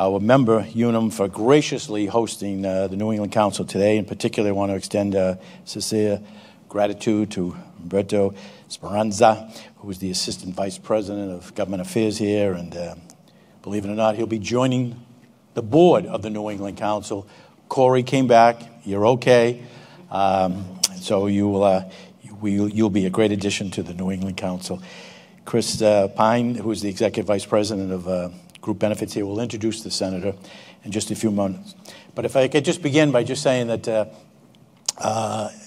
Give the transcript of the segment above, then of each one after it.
our member, Unum, for graciously hosting the New England Council today. In particular, I want to extend sincere gratitude to Umberto Speranza, who is the Assistant Vice President of Government Affairs here, and believe it or not, he'll be joining the board of the New England Council. Corey came back. You're okay. So you'll be a great addition to the New England Council. Chris Pine, who is the Executive Vice President of Group Benefits here, will introduce the Senator in just a few moments. But if I could just begin by just saying that,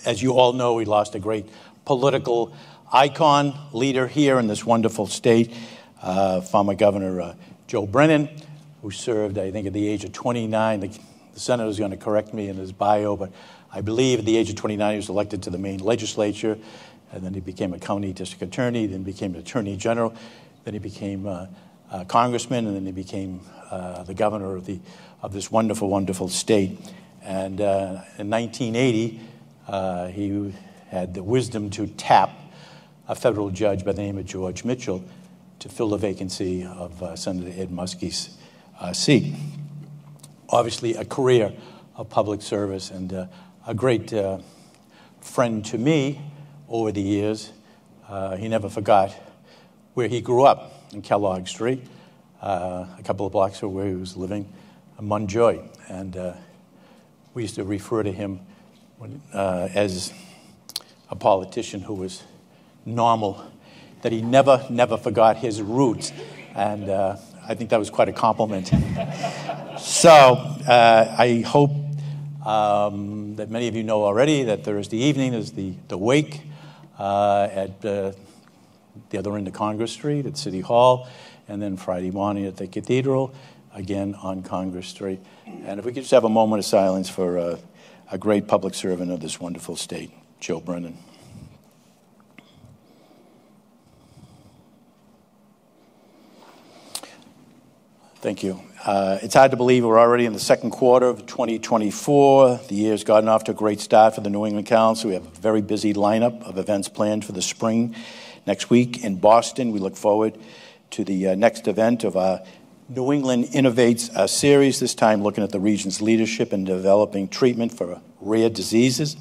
as you all know, we lost a great political icon, leader here in this wonderful state, former Governor Joe Brennan, who served, I think, at the age of 29. The Senator is going to correct me in his bio, but I believe at the age of 29 he was elected to the Maine legislature, and then he became a county district attorney, then became an attorney general, then he became a congressman, and then he became the governor of this wonderful, wonderful state. And in 1980, he had the wisdom to tap a federal judge by the name of George Mitchell to fill the vacancy of Senator Ed Muskie's seat. Obviously, a career of public service and a great friend to me over the years. He never forgot where he grew up in Kellogg Street, a couple of blocks from where he was living, in Montjoy. And we used to refer to him as a politician who was normal, that he never forgot his roots. And I think that was quite a compliment. So I hope that many of you know already that Thursday evening is the wake at the other end of Congress Street at City Hall, and then Friday morning at the Cathedral, again on Congress Street. And if we could just have a moment of silence for a great public servant of this wonderful state, Joe Brennan. Thank you. It's hard to believe we're already in the second quarter of 2024. The year's gotten off to a great start for the New England Council. We have a very busy lineup of events planned for the spring. Next week in Boston, we look forward to the next event of our New England Innovates series, this time looking at the region's leadership in developing treatment for rare diseases.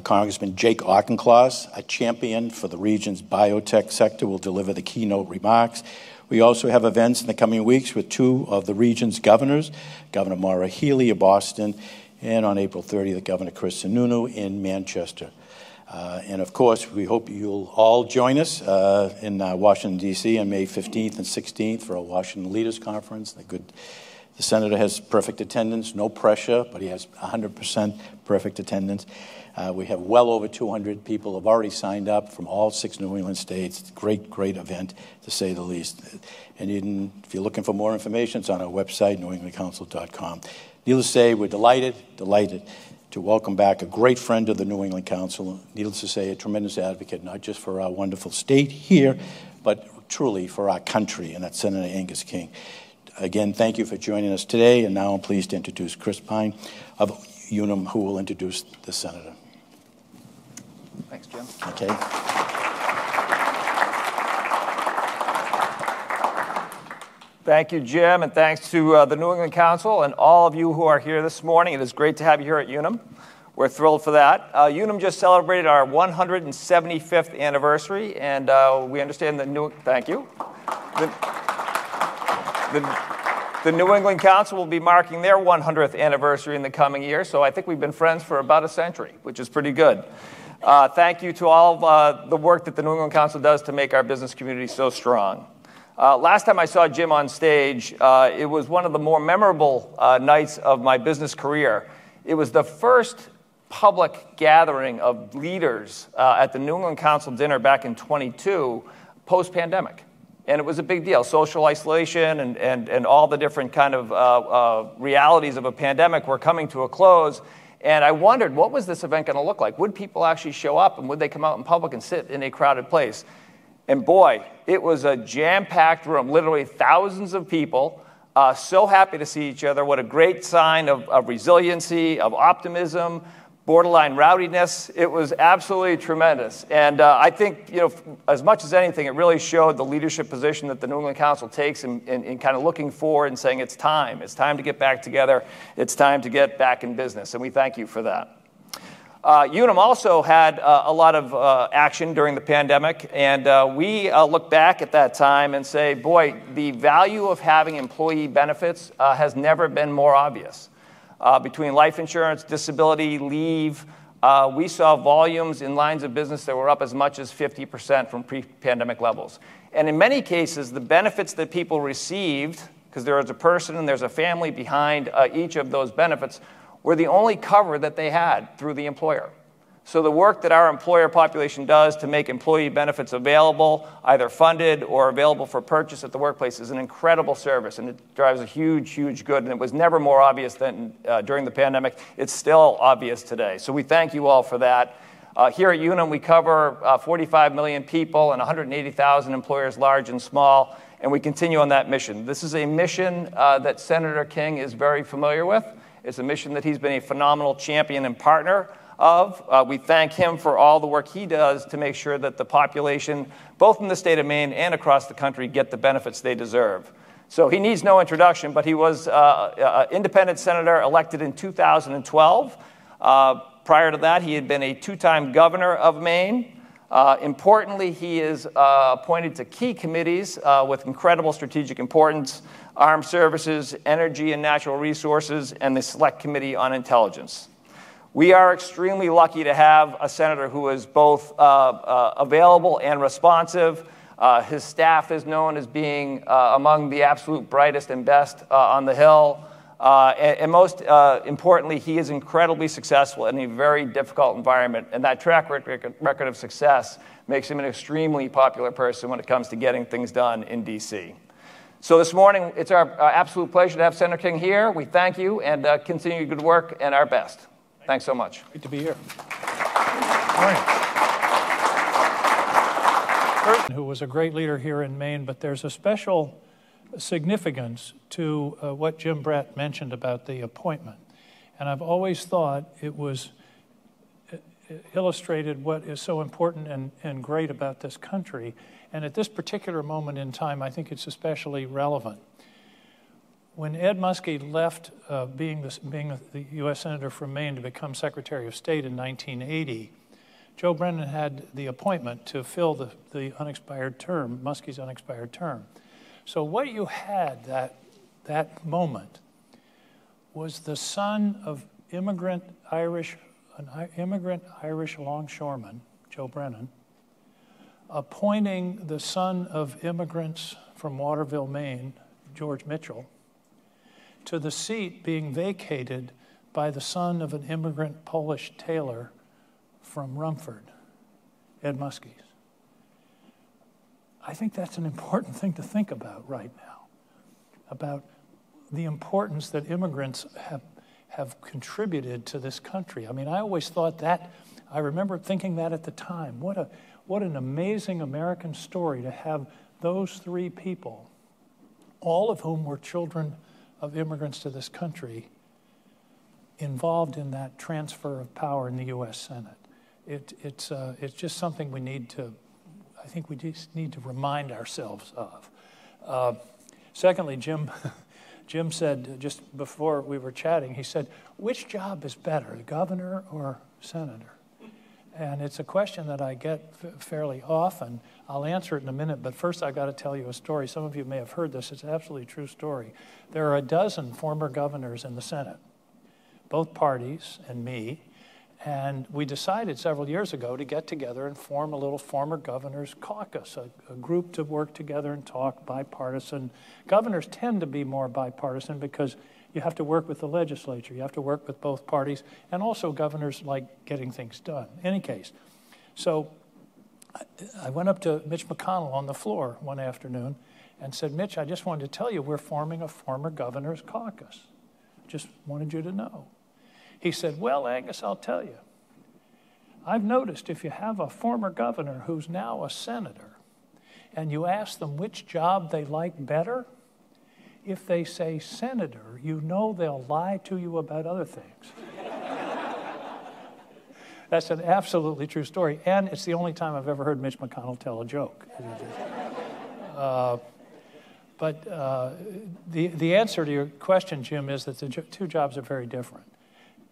Congressman Jake Auchincloss, a champion for the region's biotech sector, will deliver the keynote remarks. We also have events in the coming weeks with two of the region's governors, Governor Maura Healey of Boston, and on April 30th, Governor Chris Sununu in Manchester. And of course, we hope you'll all join us in Washington, D.C. on May 15th and 16th for a Washington Leaders Conference. The Senator has perfect attendance, no pressure, but he has 100% perfect attendance. We have well over 200 people have already signed up from all 6 New England states. It's a great, great event, to say the least. And if you're looking for more information, it's on our website, newenglandcouncil.com. Needless to say, we're delighted to welcome back a great friend of the New England Council. Needless to say, a tremendous advocate, not just for our wonderful state here, but truly for our country, and that's Senator Angus King. Again, thank you for joining us today, and now I'm pleased to introduce Chris Pine of Unum, who will introduce the Senator. Thanks, Jim. Okay. Thank you, Jim, and thanks to the New England Council and all of you who are here this morning. It is great to have you here at Unum. We're thrilled for that. Unum just celebrated our 175th anniversary, and we understand that thank you. The New England Council will be marking their 100th anniversary in the coming year, so I think we've been friends for about a century, which is pretty good. Thank you to all the work that the New England Council does to make our business community so strong. Last time I saw Jim on stage, it was one of the more memorable nights of my business career. It was the first public gathering of leaders at the New England Council dinner back in 22, post-pandemic. And it was a big deal. Social isolation and all the different kind of realities of a pandemic were coming to a close. And I wondered, what was this event going to look like? Would people actually show up, and would they come out in public and sit in a crowded place? And boy, it was a jam-packed room, literally thousands of people, so happy to see each other. What a great sign of resiliency, of optimism. borderline rowdiness. It was absolutely tremendous. And I think, as much as anything, it really showed the leadership position that the New England Council takes in kind of looking forward and saying it's time. It's time to get back together. It's time to get back in business. And we thank you for that. Unum also had a lot of action during the pandemic, and we look back at that time and say, boy, the value of having employee benefits has never been more obvious. Between life insurance, disability, leave, we saw volumes in lines of business that were up as much as 50% from pre-pandemic levels. And in many cases, the benefits that people received, because there is a person and there's a family behind each of those benefits, were the only cover that they had through the employer. So the work that our employer population does to make employee benefits available, either funded or available for purchase at the workplace, is an incredible service, and it drives a huge, huge good. And it was never more obvious than during the pandemic. It's still obvious today. So we thank you all for that. Here at Unum, we cover 45 million people and 180,000 employers, large and small, and we continue on that mission. This is a mission that Senator King is very familiar with. It's a mission that he's been a phenomenal champion and partner of. We thank him for all the work he does to make sure that the population, both in the state of Maine and across the country, get the benefits they deserve. So he needs no introduction, but he was an independent senator elected in 2012. Prior to that, he had been a two-time governor of Maine. Importantly, he is appointed to key committees with incredible strategic importance: Armed Services, Energy and Natural Resources, and the Select Committee on Intelligence. We are extremely lucky to have a senator who is both available and responsive. His staff is known as being among the absolute brightest and best on the Hill. And most importantly, he is incredibly successful in a very difficult environment. And that track record of success makes him an extremely popular person when it comes to getting things done in D.C. So this morning, it's our absolute pleasure to have Senator King here. We thank you and continue good work and our best. Thanks so much. Good to be here. Morning. Who was a great leader here in Maine, but there's a special significance to what Jim Brett mentioned about the appointment. And I've always thought it was illustrated what is so important and great about this country. And at this particular moment in time, I think it's especially relevant. When Ed Muskie left being the U.S. Senator from Maine to become Secretary of State in 1980, Joe Brennan had the appointment to fill the unexpired term, Muskie's unexpired term. So what you had that moment was the son of an immigrant Irish longshoreman, Joe Brennan, appointing the son of immigrants from Waterville, Maine, George Mitchell, to the seat being vacated by the son of an immigrant Polish tailor from Rumford, Ed Muskie's. I think that's an important thing to think about right now, about the importance that immigrants have contributed to this country. I mean, I always thought that, I remember thinking that at the time. What an amazing American story to have those three people, all of whom were children of immigrants to this country, involved in that transfer of power in the U.S. Senate. It's just something I think we just need to remind ourselves of. Secondly, Jim said just before we were chatting, he said, which job is better, governor or senator? And it's a question that I get fairly often. I'll answer it in a minute, but first I've got to tell you a story. Some of you may have heard this. It's an absolutely true story. There are a dozen former governors in the Senate, both parties and me, and we decided several years ago to get together and form a little former governors caucus, a group to work together and talk bipartisan. Governors tend to be more bipartisan because you have to work with the legislature. You have to work with both parties. And also governors like getting things done. In any case, so I went up to Mitch McConnell on the floor one afternoon and said, Mitch, I just wanted to tell you we're forming a former governor's caucus. Just wanted you to know. He said, well, Angus, I'll tell you. I've noticed if you have a former governor who's now a senator and you ask them which job they like better, if they say senator, you know they'll lie to you about other things. That's an absolutely true story. And it's the only time I've ever heard Mitch McConnell tell a joke. But the answer to your question, Jim, is that the two jobs are very different.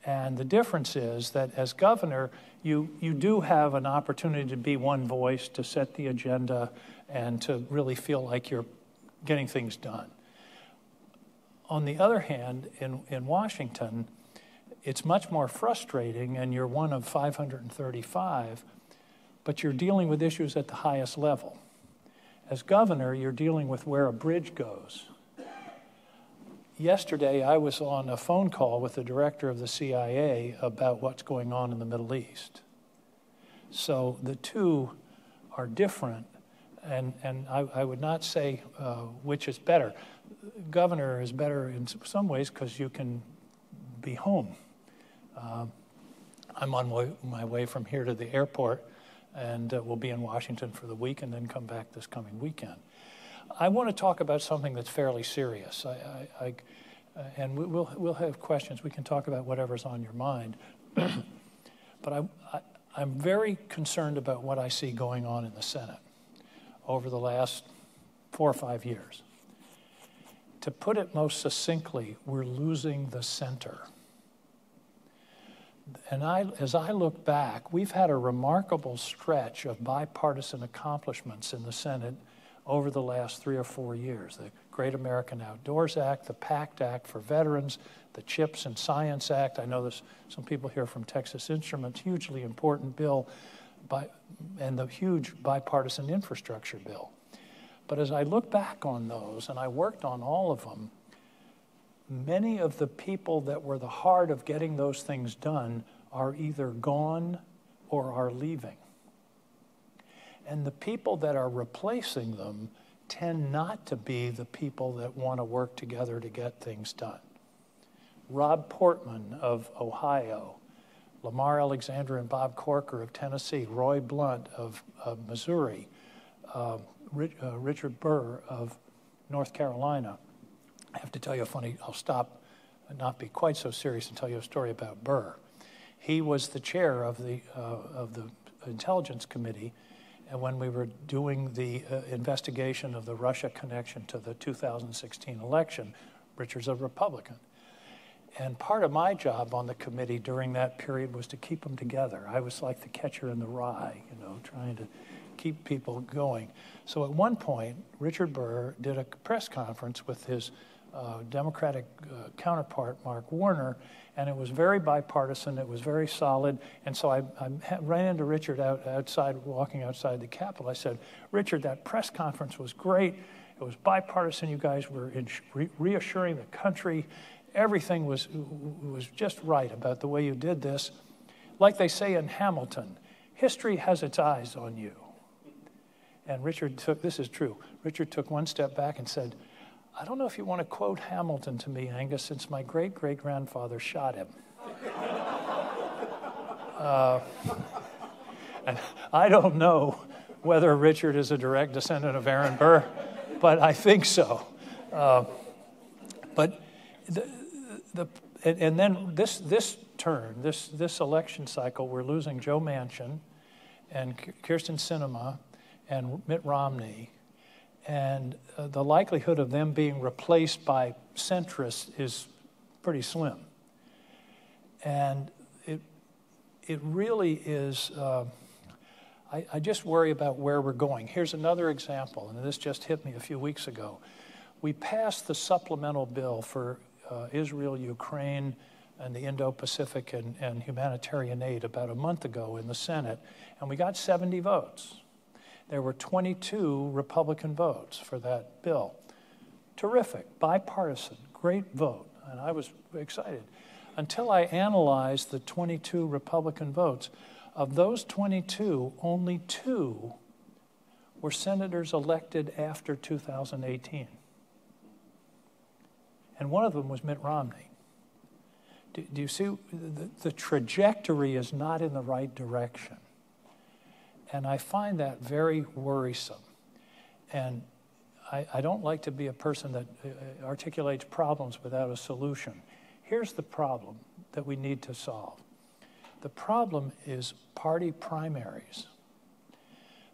And the difference is that as governor, you do have an opportunity to be one voice, to set the agenda, and to really feel like you're getting things done. On the other hand, in Washington, it's much more frustrating, and you're one of 535, but you're dealing with issues at the highest level. As governor, you're dealing with where a bridge goes. Yesterday, I was on a phone call with the director of the CIA about what's going on in the Middle East. So the two are different, and I would not say which is better. Governor is better in some ways because you can be home. I'm on my way from here to the airport, and we'll be in Washington for the week and then come back this coming weekend. I want to talk about something that's fairly serious. And we'll have questions. We can talk about whatever's on your mind. But I'm very concerned about what I see going on in the Senate over the last 4 or 5 years. To put it most succinctly, we're losing the center. And as I look back, we've had a remarkable stretch of bipartisan accomplishments in the Senate over the last 3 or 4 years. The Great American Outdoors Act, the PACT Act for veterans, the CHIPS and Science Act. I know there's some people here from Texas Instruments, hugely important bill, and the huge bipartisan infrastructure bill. But as I look back on those, and I worked on all of them, many of the people that were the heart of getting those things done are either gone or are leaving. And the people that are replacing them tend not to be the people that want to work together to get things done. Rob Portman of Ohio, Lamar Alexander and Bob Corker of Tennessee, Roy Blunt of Missouri, Richard Burr of North Carolina. I have to tell you a funny, I'll stop and not be quite so serious and tell you a story about Burr. He was the chair of the Intelligence Committee, and when we were doing the investigation of the Russia connection to the 2016 election, Richard's a Republican. And part of my job on the committee during that period was to keep them together. I was like the catcher in the rye, trying to keep people going. So at one point, Richard Burr did a press conference with his Democratic counterpart, Mark Warner, and it was very bipartisan, it was very solid, and so I ran into Richard walking outside the Capitol. I said, Richard, that press conference was great, it was bipartisan, you guys were reassuring the country, everything was just right about the way you did this. Like they say in Hamilton, history has its eyes on you. And this is true, Richard took one step back and said, I don't know if you want to quote Hamilton to me, Angus, since my great-great-grandfather shot him. And I don't know whether Richard is a direct descendant of Aaron Burr, but I think so. But then this turn, this election cycle, we're losing Joe Manchin and Kyrsten Sinema and Mitt Romney, and the likelihood of them being replaced by centrists is pretty slim. And it really is, I just worry about where we're going. Here's another example, and this just hit me a few weeks ago. We passed the supplemental bill for Israel, Ukraine, and the Indo-Pacific and humanitarian aid about a month ago in the Senate, and we got 70 votes. There were 22 Republican votes for that bill. Terrific, bipartisan, great vote, and I was excited. Until I analyzed the 22 Republican votes, of those 22, only 2 were senators elected after 2018. And one of them was Mitt Romney. Do you see, the trajectory is not in the right direction. And I find that very worrisome. And I don't like to be a person that articulates problems without a solution. Here's the problem that we need to solve. The problem is party primaries.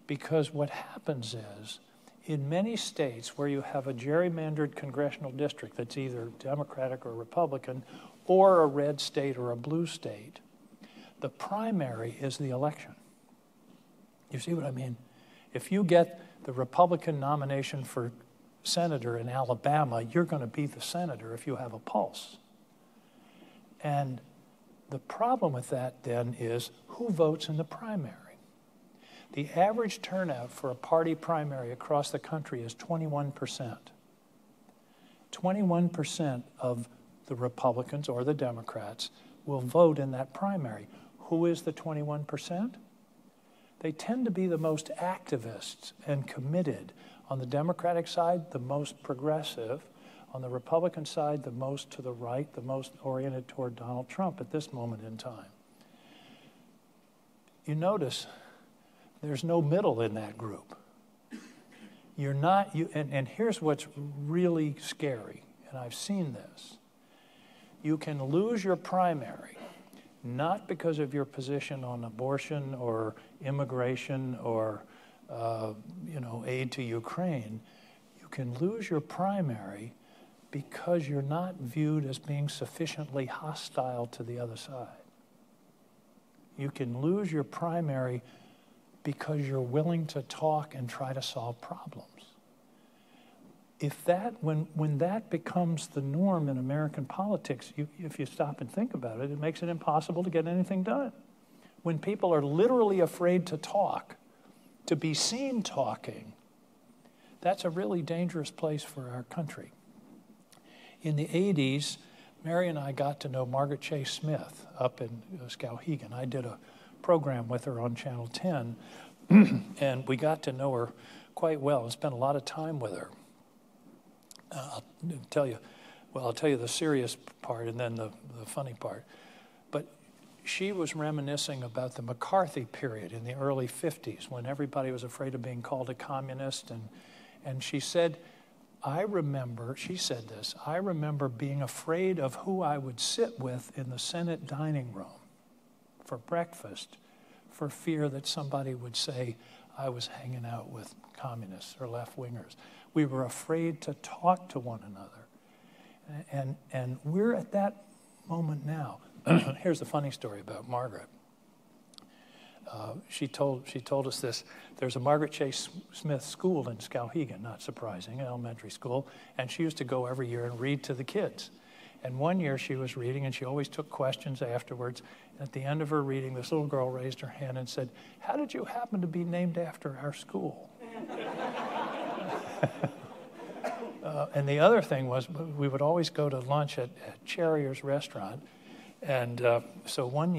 Because what happens is, in many states where you have a gerrymandered congressional district that's either Democratic or Republican, or a red state or a blue state, the primary is the election. You see what I mean? If you get the Republican nomination for senator in Alabama, you're going to be the senator if you have a pulse. And the problem with that then is who votes in the primary. The average turnout for a party primary across the country is 21%. 21% of the Republicans or the Democrats will vote in that primary. Who is the 21%? They tend to be the most activists and committed. On the Democratic side, the most progressive. On the Republican side, the most to the right, the most oriented toward Donald Trump at this moment in time. You notice there's no middle in that group. You're not, and here's what's really scary, and I've seen this. You can lose your primary, not because of your position on abortion or immigration or aid to Ukraine. You can lose your primary because you're not viewed as being sufficiently hostile to the other side. You can lose your primary because you're willing to talk and try to solve problems. When that becomes the norm in American politics, if you stop and think about it, it makes it impossible to get anything done. When people are literally afraid to talk, to be seen talking, that's a really dangerous place for our country. In the 80s, Mary and I got to know Margaret Chase Smith up in Skowhegan. I did a program with her on Channel 10, and we got to know her quite well and spent a lot of time with her. I'll tell you the serious part and then the funny part. But she was reminiscing about the McCarthy period in the early 50s when everybody was afraid of being called a communist. And she said, I remember being afraid of who I would sit with in the Senate dining room for breakfast for fear that somebody would say I was hanging out with communists or left-wingers. We were afraid to talk to one another. And we're at that moment now. Here's the funny story about Margaret. She told us this. There's a Margaret Chase Smith school in Skowhegan, not surprising, an elementary school, and she used to go every year and read to the kids. And one year she was reading, and she always took questions afterwards. And at the end of her reading, this little girl raised her hand and said, "How did you happen to be named after our school?" And the other thing was, we would always go to lunch at Cherrier's restaurant. And so one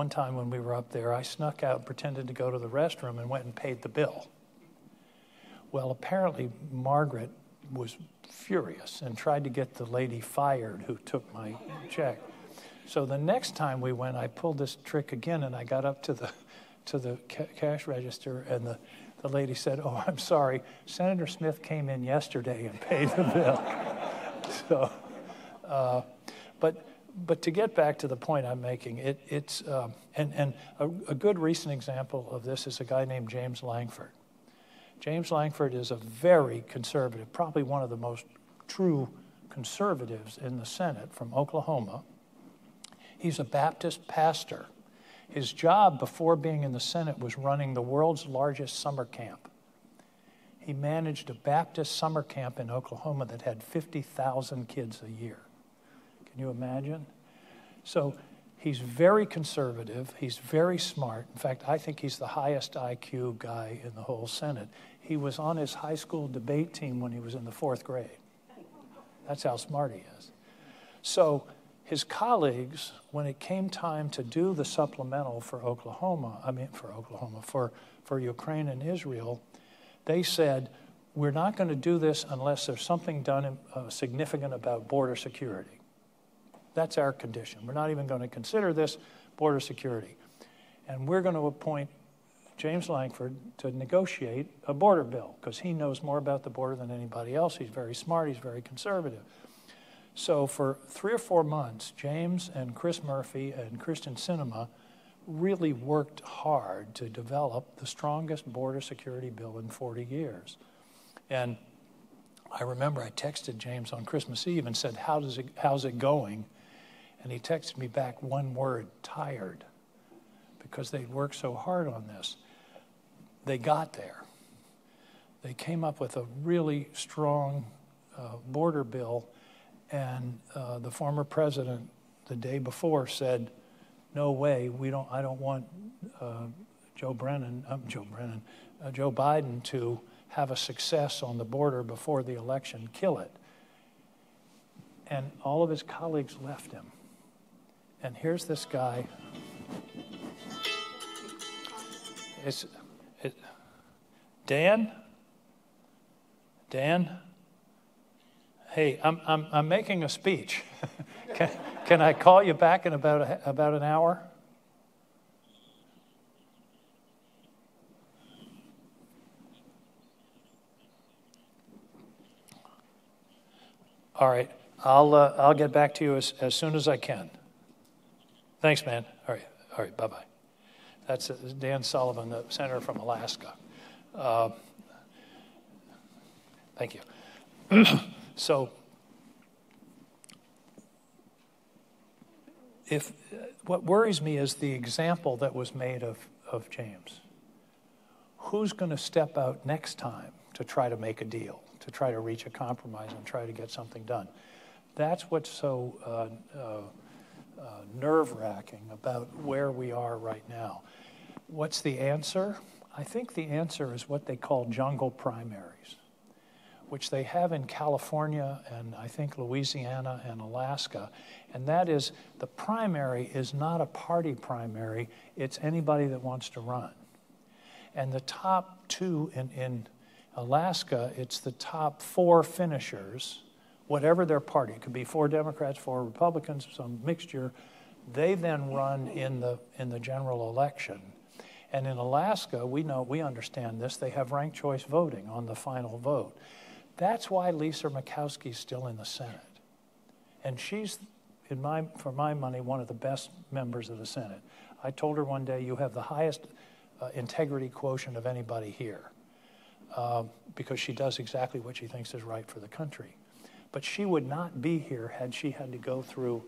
time when we were up there, I snuck out and pretended to go to the restroom and went and paid the bill. Well, apparently Margaret was furious and tried to get the lady fired who took my check. So the next time we went, I pulled this trick again, and I got up to the cash register, and the lady said, "Oh, I'm sorry, Senator Smith came in yesterday and paid the bill." So, but to get back to the point I'm making, it's a good recent example of this is a guy named James Langford. James Langford is a very conservative, probably one of the most true conservatives in the Senate from Oklahoma. He's a Baptist pastor. His job before being in the Senate was running the world's largest summer camp. He managed a Baptist summer camp in Oklahoma that had 50,000 kids a year. Can you imagine? So he's very conservative. He's very smart. In fact, I think he's the highest IQ guy in the whole Senate. He was on his high school debate team when he was in the 4th grade. That's how smart he is. So his colleagues, when it came time to do the supplemental for Ukraine and Israel, they said, we're not going to do this unless there's something done significant about border security. That's our condition. We're not even going to consider this border security. And we're going to appoint James Langford to negotiate a border bill because he knows more about the border than anybody else. He's very smart. He's very conservative. So for 3 or 4 months, James and Chris Murphy and Christian Sinema really worked hard to develop the strongest border security bill in 40 years. And I remember I texted James on Christmas Eve and said, how's it going? And he texted me back one word, tired, because they'd worked so hard on this. They got there. They came up with a really strong border bill, and the former president the day before said, no way, I don't want Joe Biden to have a success on the border before the election, kill it. And all of his colleagues left him. And here's this guy. Dan? Hey, I'm making a speech. Can I call you back in about an hour? All right, I'll get back to you as soon as I can. Thanks, man. All right, bye-bye. That's Dan Sullivan, the senator from Alaska. Thank you. So, what worries me is the example that was made of James. Who's going to step out next time to try to make a deal, to try to reach a compromise and try to get something done? That's what's so nerve-wracking about where we are right now. What's the answer? I think the answer is what they call jungle primaries, which they have in California and I think Louisiana and Alaska. And that is, the primary is not a party primary, it's anybody that wants to run. And the top two in Alaska, it's the top 4 finishers, whatever their party. It could be 4 Democrats, 4 Republicans, some mixture. They then run in the general election. And in Alaska, we understand this, they have ranked choice voting on the final vote. That's why Lisa Murkowski's still in the Senate. And she's, for my money, one of the best members of the Senate. I told her one day, you have the highest integrity quotient of anybody here, because she does exactly what she thinks is right for the country. But she would not be here had she had to go through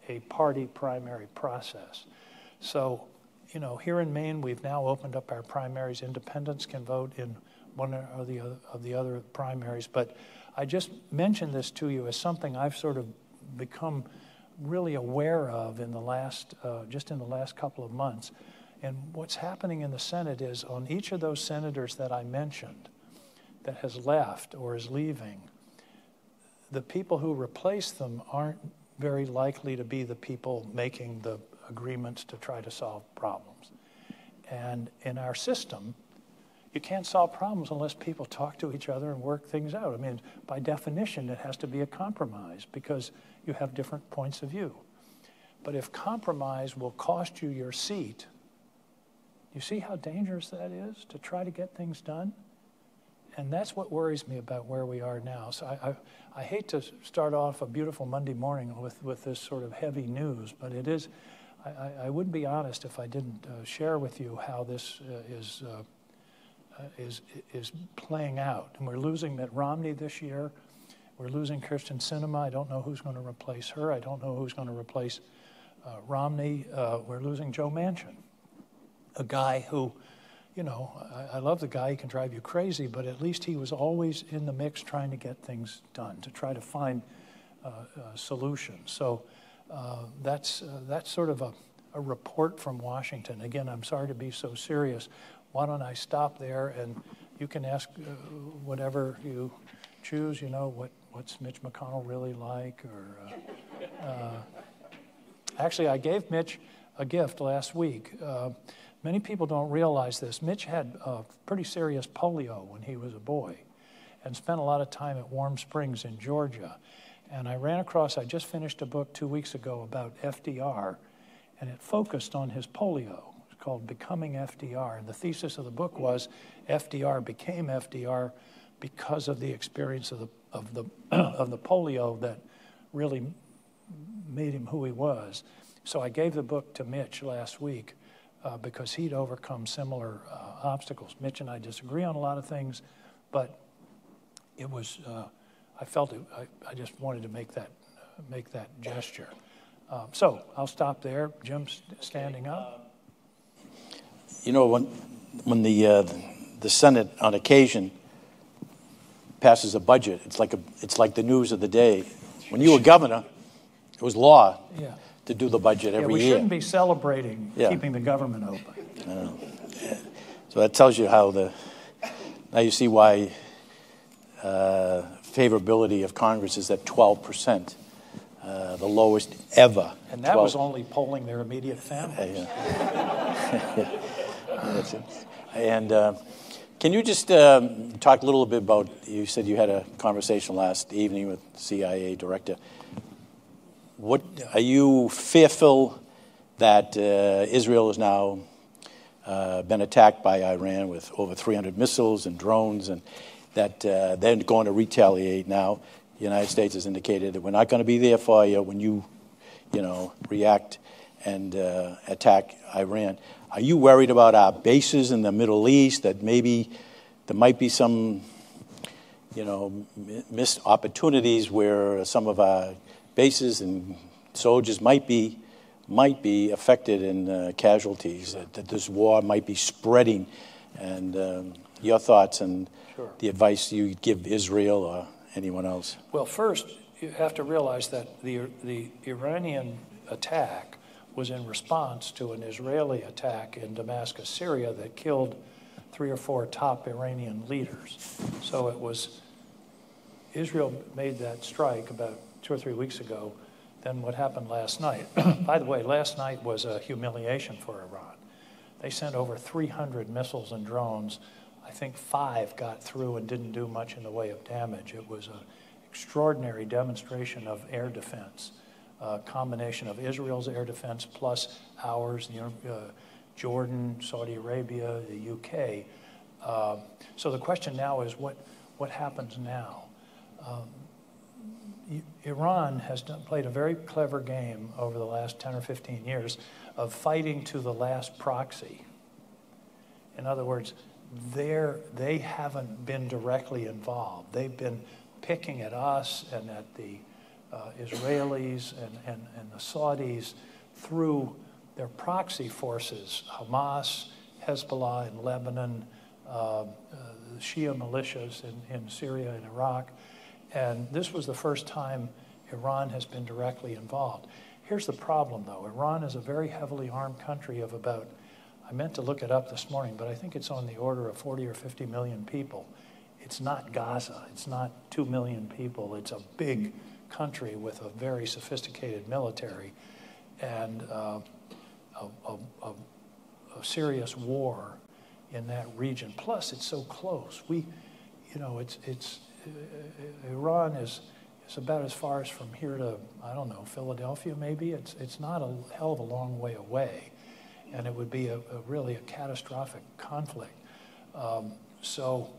a party primary process. So, here in Maine, we've now opened up our primaries. Independents can vote in one or the other primaries. But I just mentioned this to you as something I've sort of become really aware of in the last couple of months. And what's happening in the Senate is, on each of those senators that I mentioned that has left or is leaving, the people who replace them aren't very likely to be the people making the agreements to try to solve problems. And in our system, you can't solve problems unless people talk to each other and work things out. I mean, by definition, it has to be a compromise because you have different points of view. But if compromise will cost you your seat, you see how dangerous that is to try to get things done? And that's what worries me about where we are now. So I hate to start off a beautiful Monday morning with this sort of heavy news, but it is. I wouldn't be honest if I didn't share with you how this is playing out. And we're losing Mitt Romney this year. We're losing Kirsten Sinema. I don't know who's going to replace her. I don't know who's going to replace Romney. We're losing Joe Manchin, a guy who, I love the guy. He can drive you crazy, but at least he was always in the mix trying to get things done, to try to find solutions. So that's sort of a report from Washington. Again, I'm sorry to be so serious. Why don't I stop there, and you can ask whatever you choose, what's Mitch McConnell really like? Or actually, I gave Mitch a gift last week. Many people don't realize this. Mitch had pretty serious polio when he was a boy and spent a lot of time at Warm Springs in Georgia. And I just finished a book 2 weeks ago about FDR, and it focused on his polio. It's called Becoming FDR. And the thesis of the book was FDR became FDR because of the experience of the polio that really made him who he was. So I gave the book to Mitch last week because he'd overcome similar obstacles. Mitch and I disagree on a lot of things, but it was, I felt it, I just wanted to make that gesture. So I'll stop there. Jim's standing up. You know, when the Senate on occasion passes a budget, it's like the news of the day. When you were governor, it was law to do the budget every year. We shouldn't be celebrating keeping the government open. So that tells you now you see why favorability of Congress is at 12%, the lowest ever. And that was only polling their immediate families. That's it. And can you just talk a little bit about, you said you had a conversation last evening with the CIA director. What are you fearful that Israel has now been attacked by Iran with over 300 missiles and drones, and that they're going to retaliate now? The United States has indicated that we're not going to be there for you when you react and attack Iran. Are you worried about our bases in the Middle East, that maybe there might be some, missed opportunities where some of our bases and soldiers might be affected in casualties, that this war might be spreading? And your thoughts and the advice you give Israel or anyone else? Well, first, you have to realize that the Iranian attack was in response to an Israeli attack in Damascus, Syria, that killed 3 or 4 top Iranian leaders. So it was, Israel made that strike about 2 or 3 weeks ago. Then what happened last night? By the way, last night was a humiliation for Iran. They sent over 300 missiles and drones. I think 5 got through and didn't do much in the way of damage. It was an extraordinary demonstration of air defense. A combination of Israel's air defense plus ours, Jordan, Saudi Arabia, the UK. So the question now is what happens now? Iran has played a very clever game over the last 10 or 15 years of fighting to the last proxy. In other words, they haven't been directly involved. They've been picking at us and at the Israelis and the Saudis through their proxy forces, Hamas, Hezbollah in Lebanon, the Shia militias in Syria and Iraq. And this was the first time Iran has been directly involved. Here's the problem, though. Iran is a very heavily armed country of about, I meant to look it up this morning, but I think it's on the order of 40 or 50 million people. It's not Gaza. It's not 2 million people. It's a big country with a very sophisticated military and a serious war in that region. Plus, it's so close. Iran is about as far as from here to, I don't know, Philadelphia maybe. It's not a hell of a long way away, and it would be really a catastrophic conflict. So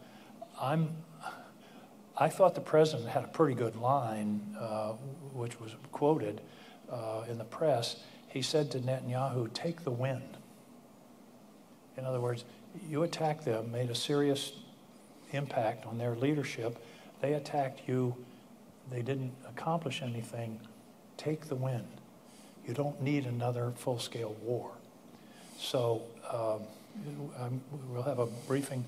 I thought the president had a pretty good line, which was quoted in the press. He said to Netanyahu, "Take the win." In other words, you attacked them, made a serious impact on their leadership. They attacked you. They didn't accomplish anything. Take the win. You don't need another full-scale war. So we'll have a briefing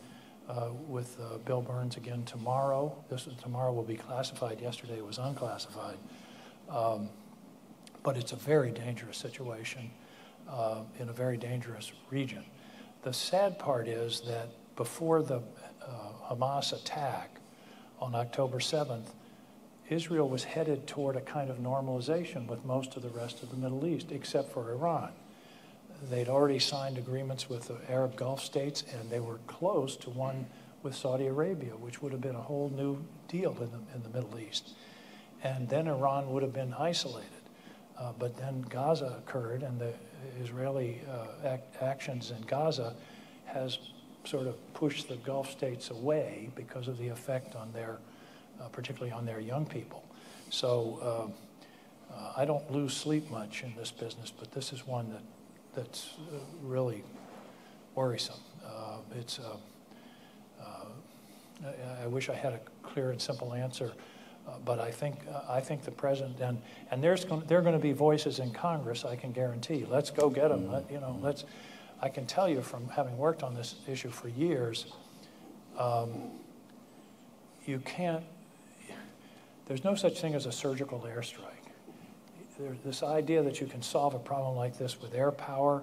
with Bill Burns again tomorrow. Tomorrow will be classified. Yesterday was unclassified. But it's a very dangerous situation in a very dangerous region. The sad part is that before the Hamas attack on October 7th, Israel was headed toward a kind of normalization with most of the rest of the Middle East, except for Iran. They'd already signed agreements with the Arab Gulf states, and they were close to one with Saudi Arabia, which would have been a whole new deal in the Middle East. And then Iran would have been isolated. But then Gaza occurred, and the Israeli actions in Gaza has sort of pushed the Gulf states away because of the effect on their, particularly on their young people. So I don't lose sleep much in this business, but this is one that's really worrisome. I wish I had a clear and simple answer, but I think the president and there are going to be voices in Congress. I can guarantee. Let's go get them. I can tell you from having worked on this issue for years. You can't. There's no such thing as a surgical airstrike. This idea that you can solve a problem like this with air power,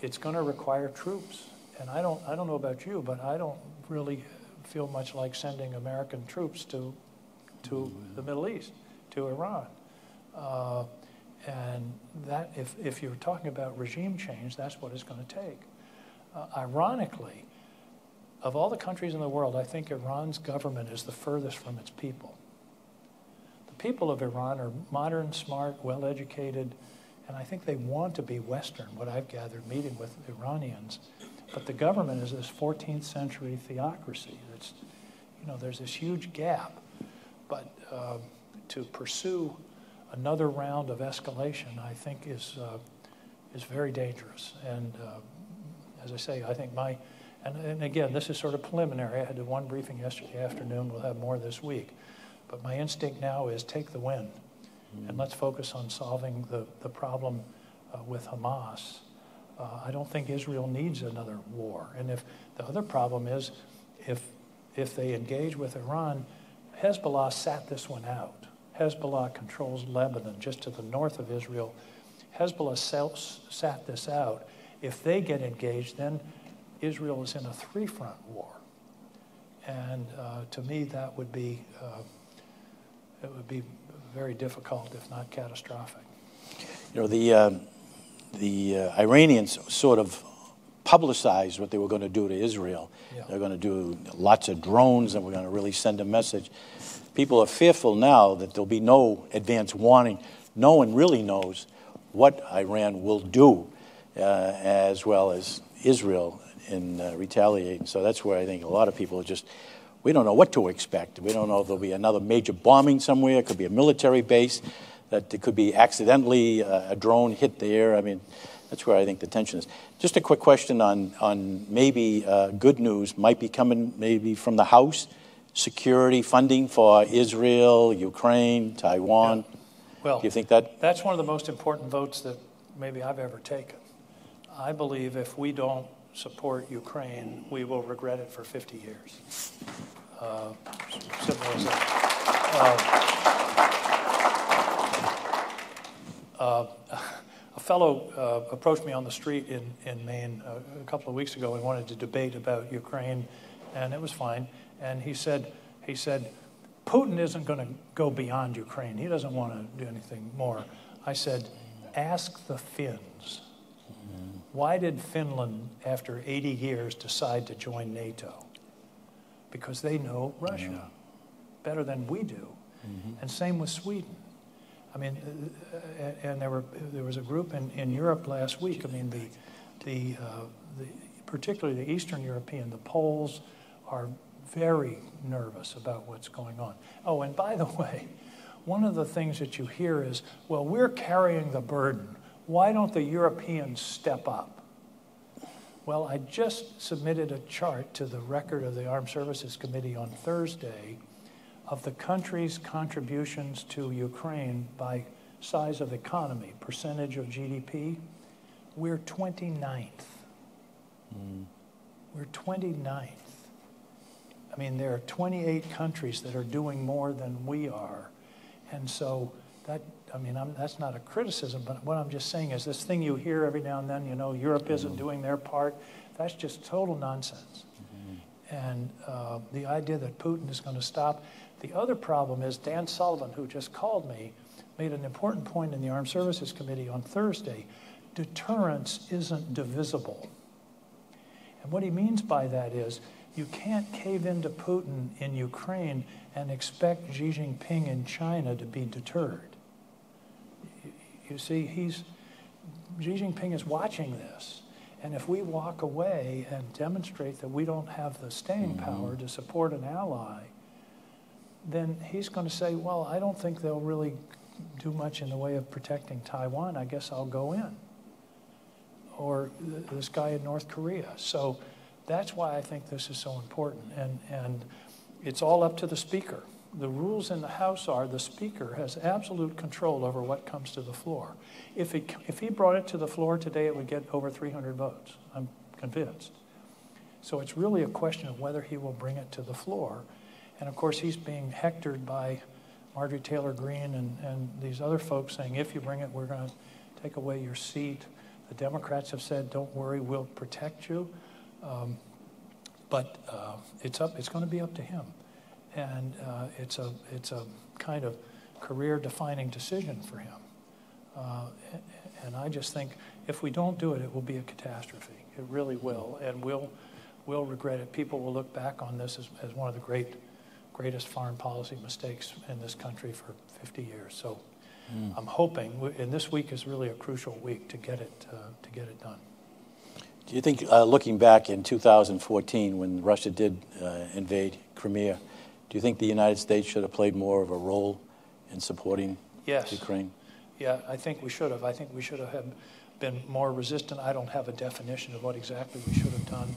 it's going to require troops. And I don't know about you, but I don't really feel much like sending American troops to the Middle East, to Iran. And that, if you're talking about regime change, that's what it's going to take. Ironically, of all the countries in the world, I think Iran's government is the furthest from its people. The people of Iran are modern, smart, well-educated, and I think they want to be Western, what I've gathered meeting with Iranians. But the government is this 14th century theocracy. There's this huge gap. But to pursue another round of escalation, I think is very dangerous. And as I say, I think and again, this is sort of preliminary. I had one briefing yesterday afternoon. We'll have more this week. But my instinct now is take the win, and let's focus on solving the problem with Hamas. I don't think Israel needs another war. And if the other problem is, if they engage with Iran, Hezbollah sat this one out. Hezbollah controls Lebanon, just to the north of Israel. Hezbollah sat this out. If they get engaged, then Israel is in a three-front war. And to me, that would be it would be very difficult, if not catastrophic. The Iranians sort of publicized what they were going to do to Israel. Yeah. They're going to do lots of drones, and we're going to really send a message. People are fearful now that there'll be no advance warning. No one really knows what Iran will do, as well as Israel in retaliating. So that's where I think a lot of people are we don't know what to expect. We don't know if there'll be another major bombing somewhere. It could be a military base. That it could be accidentally a drone hit there. I mean, that's where I think the tension is. Just a quick question on maybe good news might be coming maybe from the House, security funding for Israel, Ukraine, Taiwan. Yeah. Well, do you think that's one of the most important votes that maybe I've ever taken. I believe if we don't support Ukraine, we will regret it for 50 years. Simple as that. A fellow approached me on the street in Maine a couple of weeks ago and wanted to debate about Ukraine, and it was fine. And he said, Putin isn't going to go beyond Ukraine. He doesn't want to do anything more. I said, ask the Finns. Why did Finland, after 80 years, decide to join NATO? Because they know Russia better than we do. And same with Sweden. I mean, and there was a group in Europe last week. I mean, particularly the Eastern European, the Poles are very nervous about what's going on. Oh, and by the way, one of the things that you hear is, well, we're carrying the burden. Why don't the Europeans step up? Well, I just submitted a chart to the record of the Armed Services Committee on Thursday of the country's contributions to Ukraine by size of economy, percentage of GDP. We're 29th. We're 29th. I mean, there are 28 countries that are doing more than we are. And so that's not a criticism, but what I'm just saying is this thing you hear every now and then, Europe isn't doing their part. That's just total nonsense. And the idea that Putin is going to stop. The other problem is Dan Sullivan, who just called me, made an important point in the Armed Services Committee on Thursday. Deterrence isn't divisible. And what he means by that is you can't cave into Putin in Ukraine and expect Xi Jinping in China to be deterred. You see, Xi Jinping is watching this. And if we walk away and demonstrate that we don't have the staying power to support an ally, then he's going to say, well, I don't think they'll really do much in the way of protecting Taiwan, I guess I'll go in. Or this guy in North Korea. So that's why I think this is so important. And it's all up to the Speaker. The rules in the House are the Speaker has absolute control over what comes to the floor. If he brought it to the floor today, it would get over 300 votes. I'm convinced. So it's really a question of whether he will bring it to the floor. And of course, he's being hectored by Marjorie Taylor Greene and these other folks saying, if you bring it, we're going to take away your seat. The Democrats have said, don't worry, we'll protect you. But it's going to be up to him. And it's a kind of career-defining decision for him. And I just think if we don't do it, it will be a catastrophe. It really will. And we'll regret it. People will look back on this as one of the greatest foreign policy mistakes in this country for 50 years. So I'm hoping, and this week is really a crucial week to get it done. Do you think, looking back in 2014 when Russia did invade Crimea, do you think the United States should have played more of a role in supporting Ukraine? Yeah, I think we should have. I think we should have been more resistant. I don't have a definition of what exactly we should have done.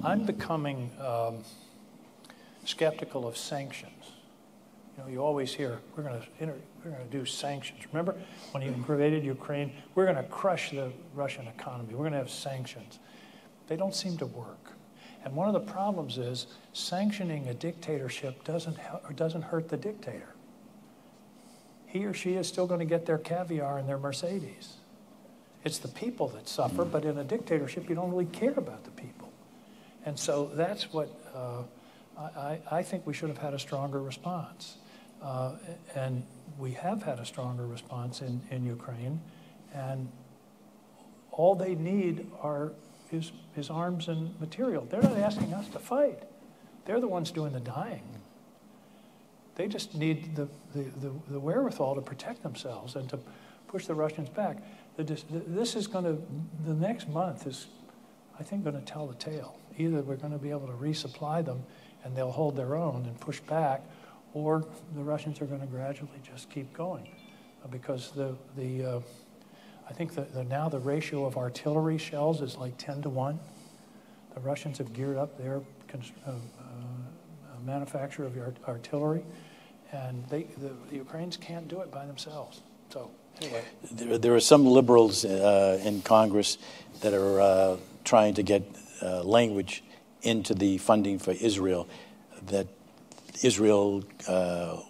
I'm becoming skeptical of sanctions. You know, you always hear we're going to do sanctions. Remember when he invaded Ukraine? We're going to crush the Russian economy. We're going to have sanctions. They don't seem to work. And one of the problems is sanctioning a dictatorship doesn't hurt the dictator. He or she is still going to get their caviar and their Mercedes. It's the people that suffer, but in a dictatorship, you don't really care about the people. And so that's what I think we should have had a stronger response. And we have had a stronger response in Ukraine. And all they need is arms and material. They're not asking us to fight. They're the ones doing the dying. They just need the wherewithal to protect themselves and to push the Russians back. This is going to, the next month is, I think, going to tell the tale. Either we're going to be able to resupply them and they'll hold their own and push back, or the Russians are going to gradually just keep going. Because I think now the ratio of artillery shells is like 10 to 1. The Russians have geared up their manufacture of artillery, and the Ukrainians can't do it by themselves. So anyway. There are some liberals in Congress that are trying to get language into the funding for Israel, that Israel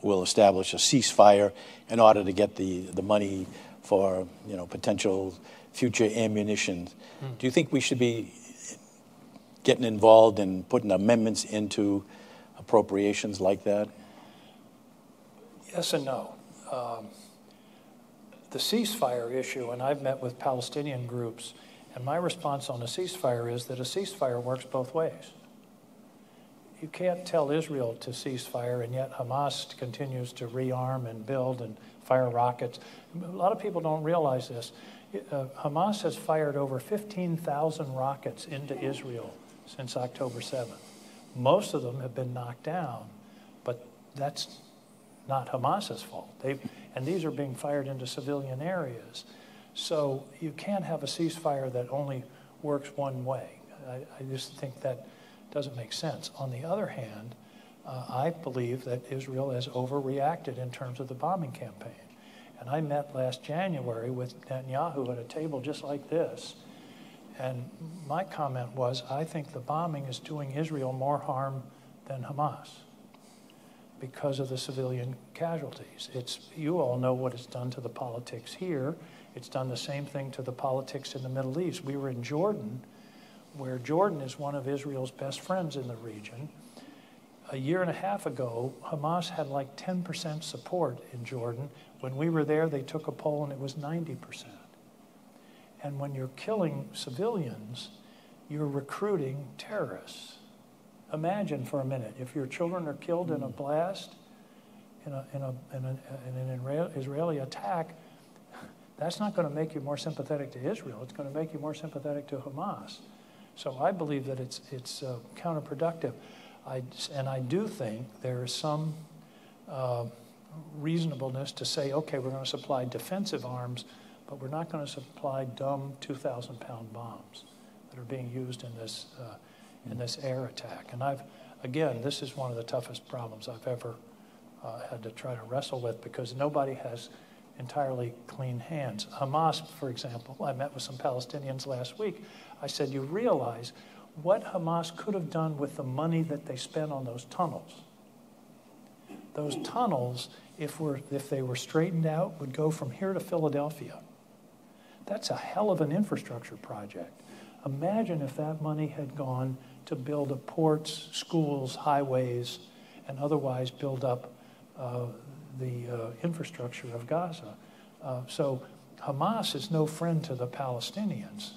will establish a ceasefire in order to get the money for potential future ammunition. Do you think we should be getting involved in putting amendments into appropriations like that? Yes and no. The ceasefire issue, and I've met with Palestinian groups, and my response on a ceasefire is that a ceasefire works both ways. You can't tell Israel to ceasefire, and yet Hamas continues to rearm and build and fire rockets. A lot of people don't realize this. Hamas has fired over 15,000 rockets into Israel since October 7th. Most of them have been knocked down, but that's not Hamas's fault. And these are being fired into civilian areas. So you can't have a ceasefire that only works one way. I just think that doesn't make sense. On the other hand, I believe that Israel has overreacted in terms of the bombing campaign. And I met last January with Netanyahu at a table just like this. And my comment was, I think the bombing is doing Israel more harm than Hamas because of the civilian casualties. You all know what it's done to the politics here. It's done the same thing to the politics in the Middle East. We were in Jordan, where Jordan is one of Israel's best friends in the region. A year and a half ago, Hamas had like 10% support in Jordan. When we were there, they took a poll and it was 90%. And when you're killing civilians, you're recruiting terrorists. Imagine for a minute, if your children are killed in a blast, in an Israeli attack, that's not going to make you more sympathetic to Israel. It's going to make you more sympathetic to Hamas. So I believe that it's counterproductive. And I do think there is some reasonableness to say, okay, we're going to supply defensive arms, but we're not going to supply dumb 2,000-pound bombs that are being used in this air attack. And again, this is one of the toughest problems I've ever had to try to wrestle with, because nobody has entirely clean hands. Hamas, for example, I met with some Palestinians last week. I said, you realize what Hamas could have done with the money that they spent on those tunnels. Those tunnels, if they were straightened out, would go from here to Philadelphia. That's a hell of an infrastructure project. Imagine if that money had gone to build up ports, schools, highways, and otherwise build up the infrastructure of Gaza. So Hamas is no friend to the Palestinians,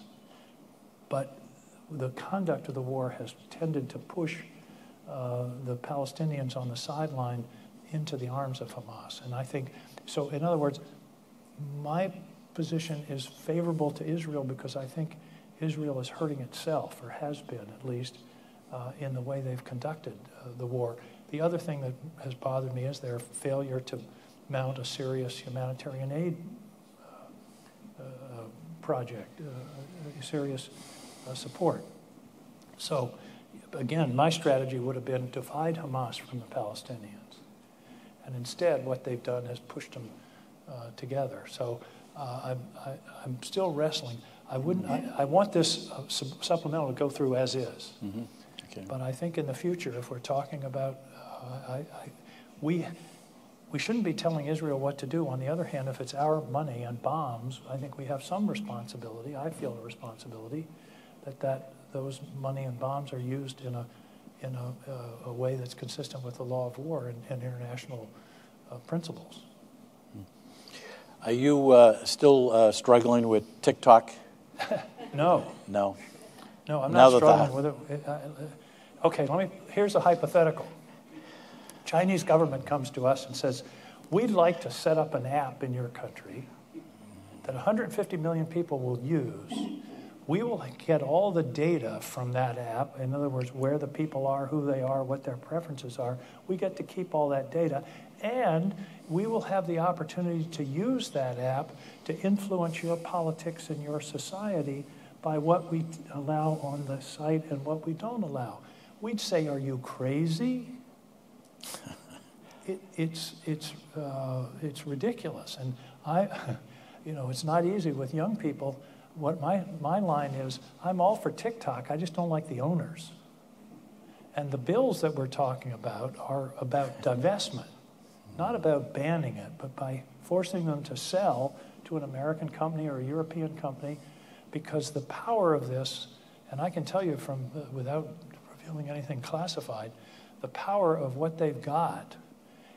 but the conduct of the war has tended to push the Palestinians on the sideline into the arms of Hamas. And I think, so in other words, my position is favorable to Israel because I think Israel is hurting itself, or has been at least, in the way they've conducted the war. The other thing that has bothered me is their failure to mount a serious humanitarian aid project, serious support. So, again, my strategy would have been divide Hamas from the Palestinians. And instead, what they've done is pushed them together. So I'm still wrestling. I want this supplemental to go through as is. Mm-hmm. Okay. But I think in the future, if we're talking about, we shouldn't be telling Israel what to do. On the other hand, if it's our money and bombs, I think we have some responsibility. I feel a responsibility that those money and bombs are used in a way that's consistent with the law of war and international principles. Are you still struggling with TikTok? No. No. No, I'm not struggling with it. Okay, here's a hypothetical. Chinese government comes to us and says, we'd like to set up an app in your country that 150 million people will use. We will get all the data from that app, in other words, where the people are, who they are, what their preferences are. We get to keep all that data, and we will have the opportunity to use that app to influence your politics and your society by what we allow on the site and what we don't allow. We'd say, are you crazy? It's ridiculous. And it's not easy with young people. What my line is, I'm all for TikTok, I just don't like the owners. And the bills that we're talking about are about divestment, not about banning it, but by forcing them to sell to an American company or a European company, because the power of this, and I can tell you from, without revealing anything classified, the power of what they've got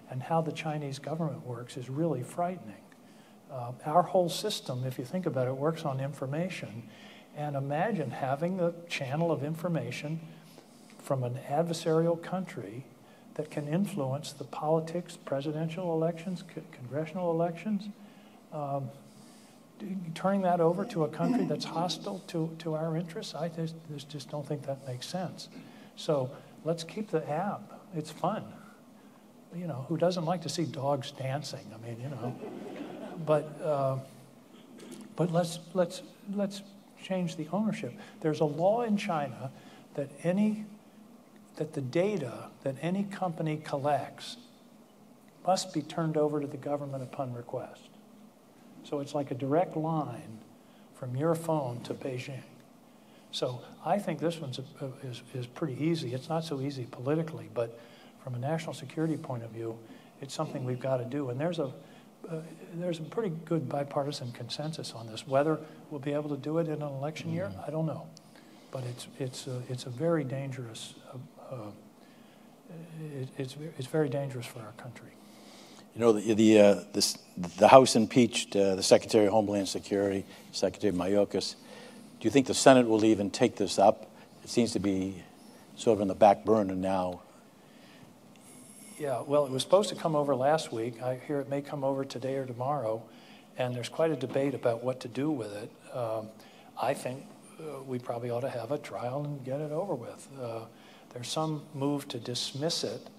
and how the Chinese government works is really frightening. Our whole system, if you think about it, works on information. And imagine having the channel of information from an adversarial country that can influence the politics, presidential elections, congressional elections, turning that over to a country that's hostile to our interests. I just don't think that makes sense. So let's keep the app. It's fun. Who doesn't like to see dogs dancing? I mean, but let's change the ownership. There's a law in China that the data that any company collects must be turned over to the government upon request. So it's like a direct line from your phone to Beijing. So I think this one is pretty easy. It's not so easy politically, but from a national security point of view, it's something we've got to do. And there's a pretty good bipartisan consensus on this. Whether we'll be able to do it in an election year, I don't know. But it's a very dangerous. It's very dangerous for our country. The House impeached the Secretary of Homeland Security, Secretary Mayorkas. Do you think the Senate will even take this up? It seems to be sort of on the back burner now. Yeah, well, it was supposed to come over last week. I hear it may come over today or tomorrow, and there's quite a debate about what to do with it. I think we probably ought to have a trial and get it over with. There's some move to dismiss it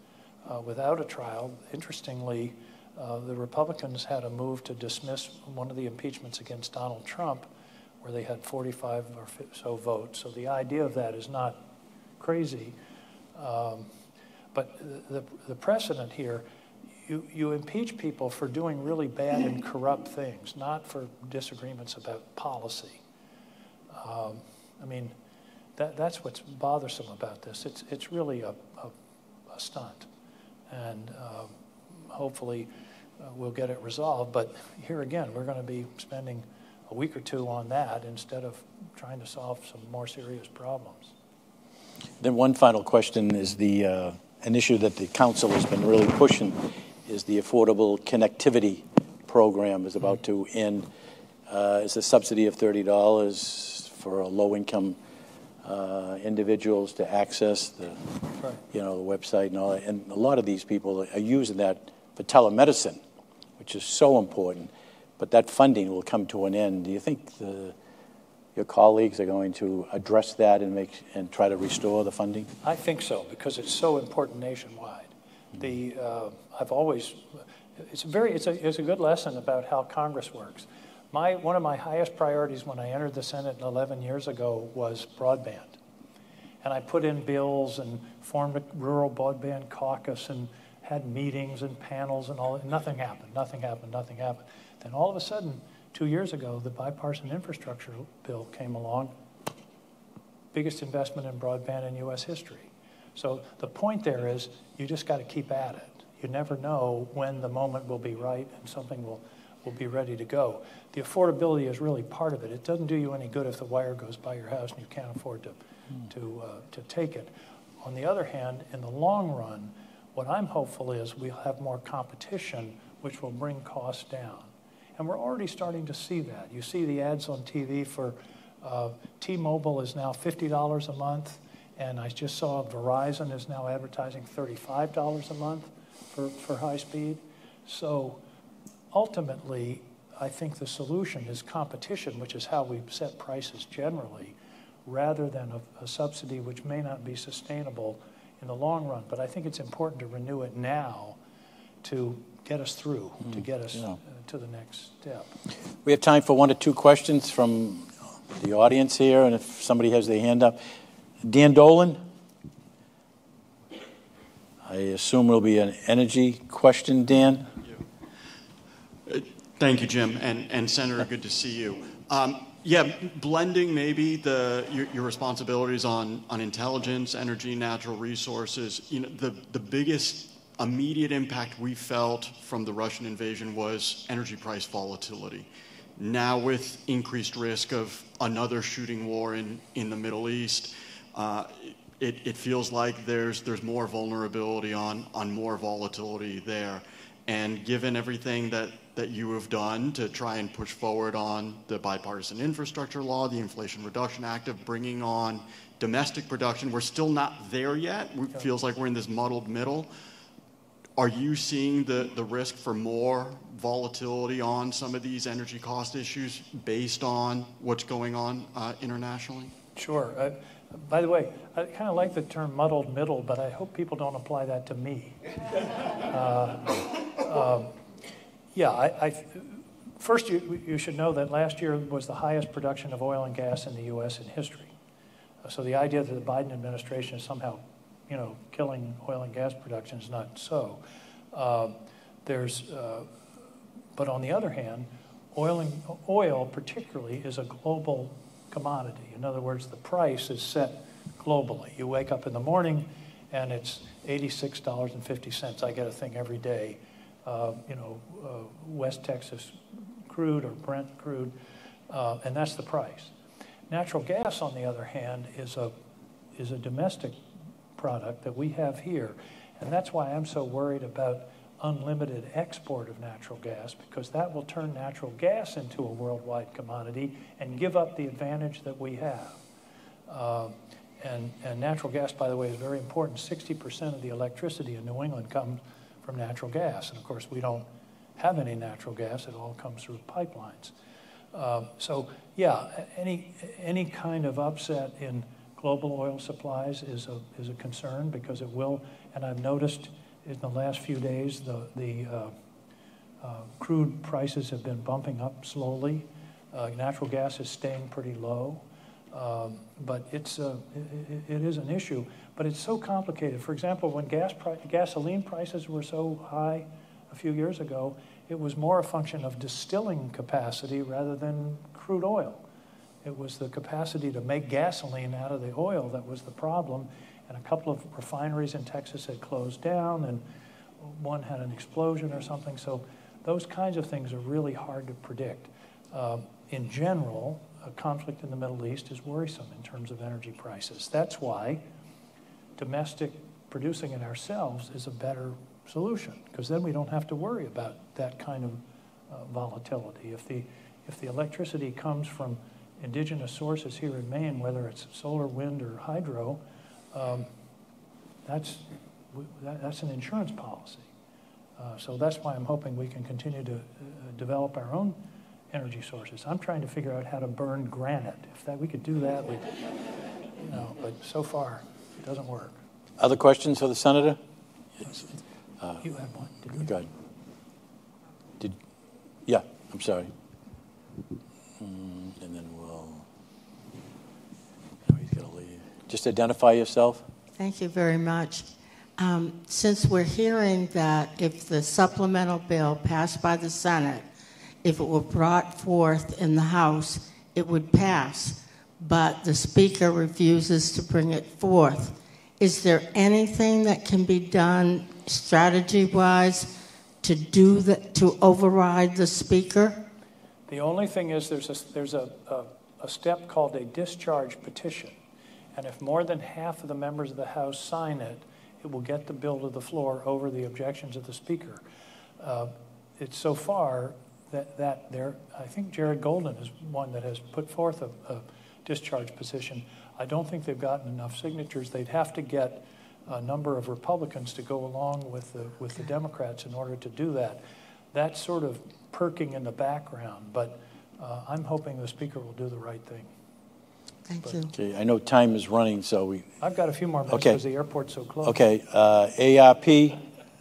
without a trial. Interestingly, The Republicans had a move to dismiss one of the impeachments against Donald Trump, where they had 45 or so votes. So the idea of that is not crazy. But the precedent here, you impeach people for doing really bad and corrupt things, not for disagreements about policy. I mean, that's what's bothersome about this. It's really a stunt. And hopefully we'll get it resolved. But here again, we're going to be spending a week or two on that instead of trying to solve some more serious problems. Then one final question is an issue that the council has been really pushing is the Affordable Connectivity Program is about to end. It's a subsidy of $30 for low-income individuals to access the website and all that. And a lot of these people are using that for telemedicine, which is so important. But that funding will come to an end. Do you think your colleagues are going to address that and try to restore the funding? I think so, because it's so important nationwide. I've always it's a good lesson about how Congress works. One of my highest priorities when I entered the Senate 11 years ago was broadband, and I put in bills and formed a rural broadband caucus and had meetings and panels and all. Nothing happened. Then all of a sudden, 2 years ago, the bipartisan infrastructure bill came along, biggest investment in broadband in U.S. history. So the point there is you just got to keep at it. You never know when the moment will be right and something will be ready to go. The affordability is really part of it. It doesn't do you any good if the wire goes by your house and you can't afford to take it. On the other hand, in the long run, what I'm hopeful is we'll have more competition, which will bring costs down. And we're already starting to see that. You see the ads on TV for T-Mobile is now $50 a month, and I just saw Verizon is now advertising $35 a month for high speed. So ultimately, I think the solution is competition, which is how we set prices generally, rather than a subsidy which may not be sustainable in the long run. But I think it's important to renew it now to get us through, to get us to the next step. We have time for 1 or 2 questions from the audience here, and if somebody has their hand up. Dan Dolan? I assume it'll be an energy question, Dan? Thank you, Jim, and Senator, good to see you. Blending maybe your responsibilities on intelligence, energy, natural resources. The biggest immediate impact we felt from the Russian invasion was energy price volatility. Now with increased risk of another shooting war in the Middle East, it feels like there's more vulnerability on more volatility there. And given everything that you have done to try and push forward on the bipartisan infrastructure law, the Inflation Reduction Act, of bringing on domestic production, we're still not there yet. It feels like we're in this muddled middle. Are you seeing the risk for more volatility on some of these energy cost issues based on what's going on internationally? Sure. By the way, I kind of like the term muddled middle, but I hope people don't apply that to me. First, you should know that last year was the highest production of oil and gas in the U.S. in history. So the idea that the Biden administration is somehow, killing oil and gas production is not so. But on the other hand, oil particularly is a global commodity. In other words, the price is set globally. You wake up in the morning and it's $86.50. I get a thing every day. West Texas crude or Brent crude, and that's the price. Natural gas, on the other hand, is a domestic product that we have here, and that's why I'm so worried about unlimited export of natural gas, because that will turn natural gas into a worldwide commodity and give up the advantage that we have. And natural gas, by the way, is very important. 60% of the electricity in New England comes from natural gas. And of course, we don't have any natural gas. It all comes through pipelines. Any kind of upset in global oil supplies is a concern, because it will. And I've noticed in the last few days the Crude prices have been bumping up slowly. Natural gas is staying pretty low. But it is an issue. But it's so complicated. For example, when gasoline prices were so high a few years ago, it was more a function of distilling capacity rather than crude oil. It was the capacity to make gasoline out of the oil that was the problem. And a couple of refineries in Texas had closed down, and one had an explosion or something. So those kinds of things are really hard to predict. In general, a conflict in the Middle East is worrisome in terms of energy prices. That's why domestic producing it ourselves is a better solution, because then we don't have to worry about that kind of volatility. If the electricity comes from indigenous sources here in Maine, whether it's solar, wind, or hydro, that's an insurance policy. So that's why I'm hoping we can continue to develop our own energy sources. I'm trying to figure out how to burn granite. If we could do that, but so far it doesn't work. Other questions for the senator? You had one. Did you? Go ahead. Yeah, I'm sorry. And then he's got to leave. Just identify yourself. Thank you very much. Since we're hearing that if the supplemental bill passed by the Senate, if it were brought forth in the House, it would pass, but the Speaker refuses to bring it forth. Is there anything that can be done strategy-wise to do that, to override the Speaker? The only thing is there's a step called a discharge petition, and if more than half of the members of the House sign it, it will get the bill to the floor over the objections of the Speaker. It's so far that there, I think Jared Golden is one that has put forth a discharge petition. I don't think they've gotten enough signatures. They'd have to get a number of Republicans to go along with the Democrats in order to do that. That's sort of perking in the background, but I'm hoping the Speaker will do the right thing. Thank you. Okay, I know time is running, so I've got a few more minutes because the airport's so close. Okay, ARP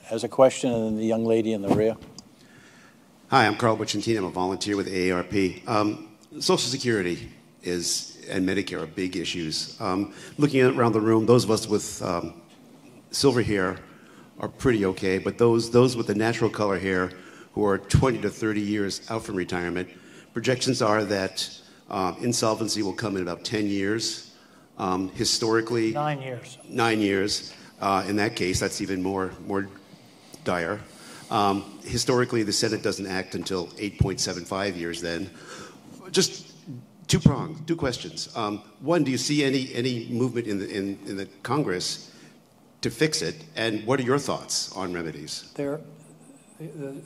has a question, and then the young lady in the rear. Hi, I'm Carl Bucentini. I'm a volunteer with AARP. Social Security and Medicare are big issues. Looking around the room, those of us with silver hair are pretty okay, but those with the natural color hair who are 20 to 30 years out from retirement, projections are that insolvency will come in about 10 years. Historically, 9 years. 9 years. In that case, that's even more dire. Historically, the Senate doesn't act until 8.75 years then. Just two questions. One, do you see any movement in the Congress to fix it? And what are your thoughts on remedies? The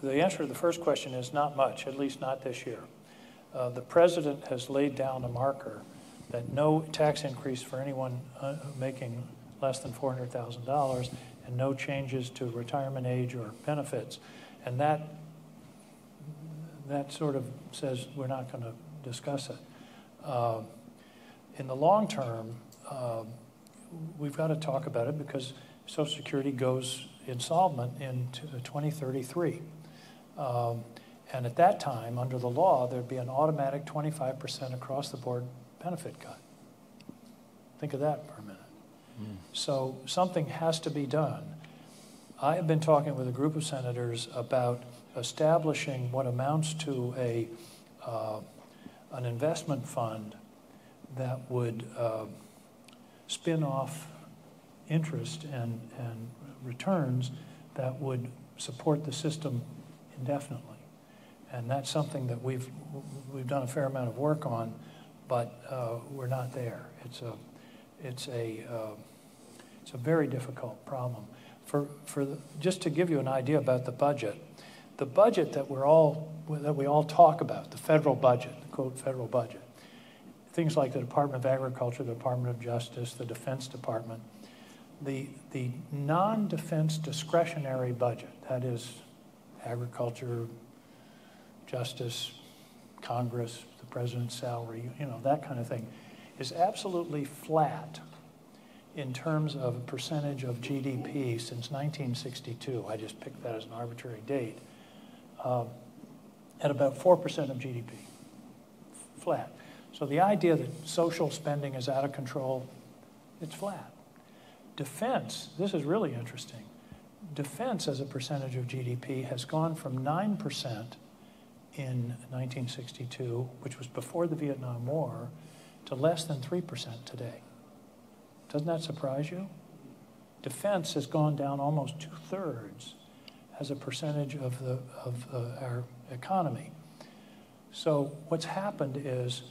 answer to the first question is not much, at least not this year. The president has laid down a marker that no tax increase for anyone making less than $400,000 and no changes to retirement age or benefits. And that sort of says we're not going to discuss it. In the long term, we've got to talk about it because Social Security goes insolvent in 2033. And at that time, under the law, there'd be an automatic 25% across-the-board benefit cut. Think of that for a minute. So something has to be done. I have been talking with a group of senators about establishing what amounts to an investment fund that would spin off interest and returns that would support the system indefinitely. And that's something that we've done a fair amount of work on, but we're not there. It's a very difficult problem. Just to give you an idea about the budget that we all talk about, the federal budget, the quote federal budget, things like the Department of Agriculture, the Department of Justice, the Defense Department, the non-defense discretionary budget, that is agriculture, justice, Congress, the president's salary, that kind of thing, is absolutely flat in terms of a percentage of GDP since 1962. I just picked that as an arbitrary date. at about 4% of GDP, flat. So the idea that social spending is out of control, it's flat. Defense, this is really interesting. Defense as a percentage of GDP has gone from 9% in 1962, which was before the Vietnam War, to less than 3% today. Doesn't that surprise you? Defense has gone down almost 2/3 as a percentage of our economy. So what's happened is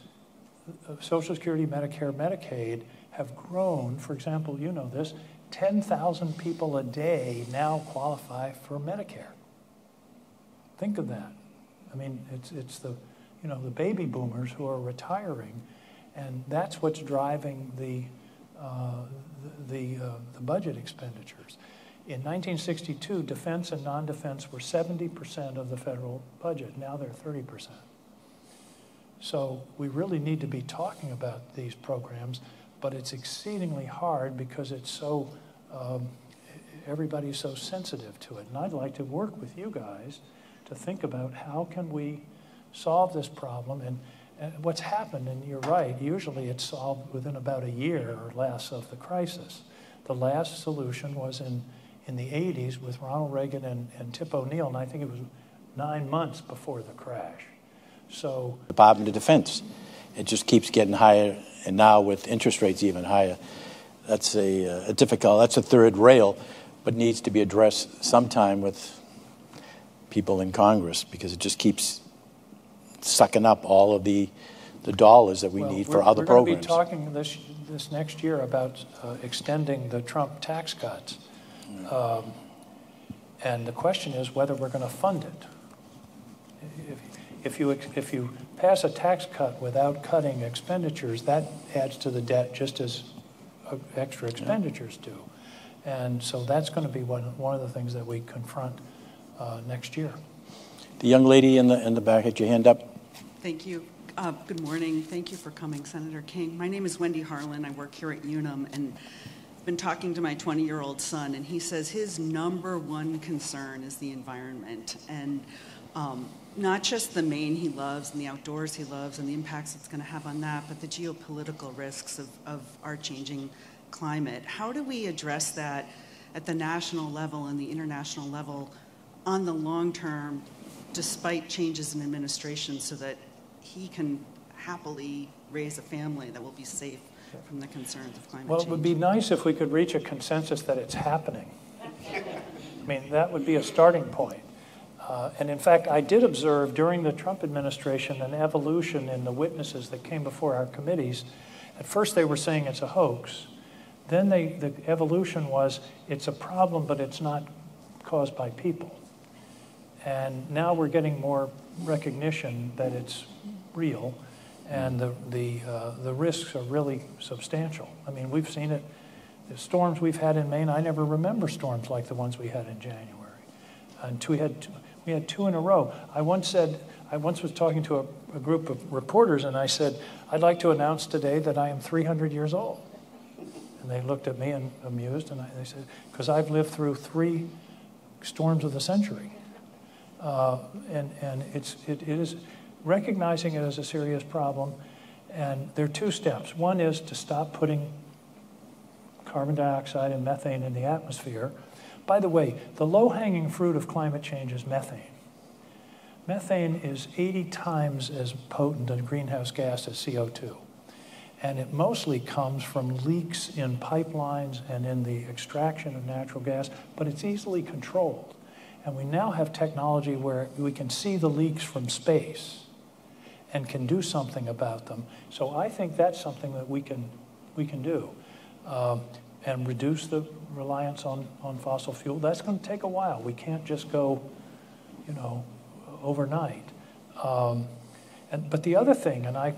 Social Security, Medicare, Medicaid have grown. For example, you know this, 10,000 people a day now qualify for Medicare. Think of that. I mean, it's the baby boomers who are retiring, and that's what's driving the budget expenditures. In 1962, defense and non-defense were 70% of the federal budget. Now they're 30%. So we really need to be talking about these programs, but it's exceedingly hard because it's so, everybody's so sensitive to it. And I'd like to work with you guys to think about how can we solve this problem. And what's happened, and you're right, usually it's solved within about a year or less of the crisis. The last solution was in the 80s with Ronald Reagan and Tip O'Neill, and I think it was 9 months before the crash. So Department of Defense, it just keeps getting higher, and now with interest rates even higher, that's that's a third rail, but needs to be addressed sometime with people in Congress because it just keeps sucking up all of the dollars that we need for other programs. We're going to be talking this next year about extending the Trump tax cuts. And the question is whether we're going to fund it. If you pass a tax cut without cutting expenditures, that adds to the debt just as extra expenditures do. And so that's going to be one of the things that we confront next year. The young lady in the back, had your hand up. Thank you. Good morning. Thank you for coming, Senator King. My name is Wendy Harlan. I work here at Unum, and I've been talking to my 20-year-old son, and he says his number one concern is the environment, and not just the Maine he loves and the outdoors he loves and the impacts it's going to have on that, but the geopolitical risks of our changing climate. How do we address that at the national level and the international level on the long term, despite changes in administration, so that he can happily raise a family that will be safe from the concerns of climate change? Well, it would be nice if we could reach a consensus that it's happening. I mean, that would be a starting point. And in fact, I did observe during the Trump administration an evolution in the witnesses that came before our committees. At first they were saying it's a hoax. Then the evolution was it's a problem, but it's not caused by people. And now we're getting more recognition that it's real, and the risks are really substantial. I mean, we've seen it. The storms we've had in Maine, I never remember storms like the ones we had in January. And we had two in a row. I once was talking to a group of reporters, and I said, I'd like to announce today that I am 300 years old. And they looked at me and amused, and they said, because I've lived through 3 storms of the century. And it is recognizing it as a serious problem, and there are 2 steps. One is to stop putting carbon dioxide and methane in the atmosphere. By the way, the low-hanging fruit of climate change is methane. Methane is 80 times as potent a greenhouse gas as CO2. And it mostly comes from leaks in pipelines and in the extraction of natural gas, but it's easily controlled. And we now have technology where we can see the leaks from space and can do something about them. So I think that's something that we can do. And reduce the reliance on fossil fuel. That's going to take a while. We can't just go, overnight. But the other thing, and I